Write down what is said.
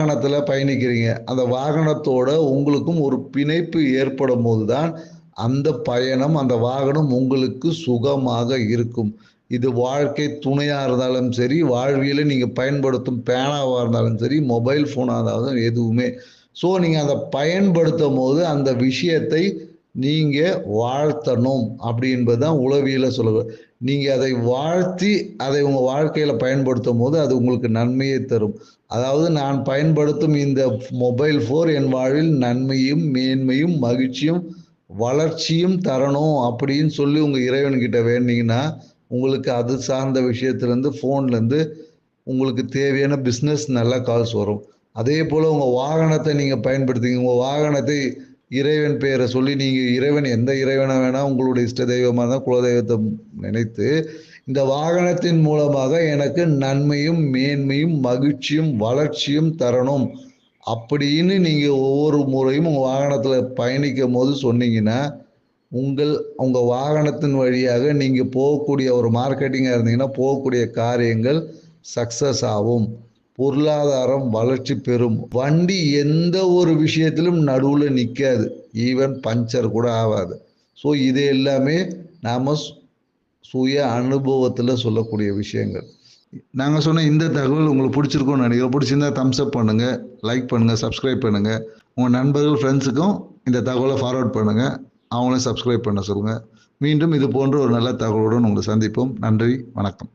வாகனத்துல பயணிக்கிறீங்க. அந்த வாகனத்தோட உங்களுக்கும் ஒரு பிணைப்பு ஏற்படும்போது தான், அந்த பயணம், அந்த வாகனம் உங்களுக்கு சுகமாக இருக்கும். இது வாழ்க்கை துணையா இருந்தாலும் சரி, வாழ்வியல நீங்க பயன்படுத்தும் பேனாவா இருந்தாலும் சரி, மொபைல் ஃபோனா இருந்தாலும் எதுவுமே. ஸோ நீங்க அத பயன்படுத்தும்போது, அந்த விஷயத்தை நீங்க வாழ்த்தணும் அப்படி என்பது தான் உளவியல்ல சொல்லுது. நீங்க அதை வாழ்த்தி, அதை உங்க வாழ்க்கையில பயன்படுத்தும்போது, அது உங்களுக்கு நன்மையை தரும். அதாவது நான் பயன்படுத்தும் இந்த மொபைல் ஃபோன் என் வாழ்வில் நன்மையும், மேன்மையும், மகிழ்ச்சியும், வளர்ச்சியும் தரணும் அப்படின்னு சொல்லி உங்க இறைவன்கிட்ட வேண்டுனீங்கன்னா, உங்களுக்கு அது சார்ந்த விஷயத்துலேருந்து ஃபோன்லேருந்து உங்களுக்கு தேவையான பிஸ்னஸ் நல்ல கால்ஸ் வரும். அதேபோல உங்க வாகனத்தை நீங்க பயன்படுத்துங்க. உங்க வாகனத்தை இறைவன் பெயரை சொல்லி நீங்க இறைவன் எந்த இறைவனா வேணா உங்களுடைய இஷ்ட தெய்வமா இருந்தா குலதெய்வத்தை நினைத்து, இந்த வாகனத்தின் மூலமாக எனக்கு நன்மையும், மேன்மையும், மகிழ்ச்சியும், வளர்ச்சியும் தரணும். அப்படின்னு நீங்க ஒவ்வொரு முறையும் உங்க வாகனத்துல பயணிக்கும்போது சொன்னீங்கன்னா, உங்க வாகனத்தின் வழியாக நீங்க போகக்கூடிய ஒரு மார்க்கெட்டிங்கா இருந்தீங்கன்னா, போகக்கூடிய காரியங்கள் சக்சஸ் ஆகும். பொருளாதாரம் வளர்ச்சி பெறும். வண்டி எந்த ஒரு விஷயத்திலும் நடுவுல நிக்காது. ஈவன் பஞ்சர் கூட ஆவாது. ஸோ இது எல்லாமே நாம சுய அனுபவத்துல சொல்லக்கூடிய விஷயங்கள். நாங்க சொன்ன இந்த தகவல் உங்களுக்கு பிடிச்சிருக்கும்னு நினைக்கிறேன். பிடிச்சிருந்தா தம்ஸ் அப் பண்ணுங்க, லைக் பண்ணுங்க, சப்ஸ்கிரைப் பண்ணுங்க. உங்க நண்பர்கள், ஃப்ரெண்ட்ஸுக்கும் இந்த தகவலை ஃபார்வர்ட் பண்ணுங்க. அவங்களையும் சப்ஸ்கிரைப் பண்ண சொல்லுங்க. மீண்டும் இது போன்ற ஒரு நல்ல தகவலுடன் உங்களை சந்திப்போம். நன்றி, வணக்கம்.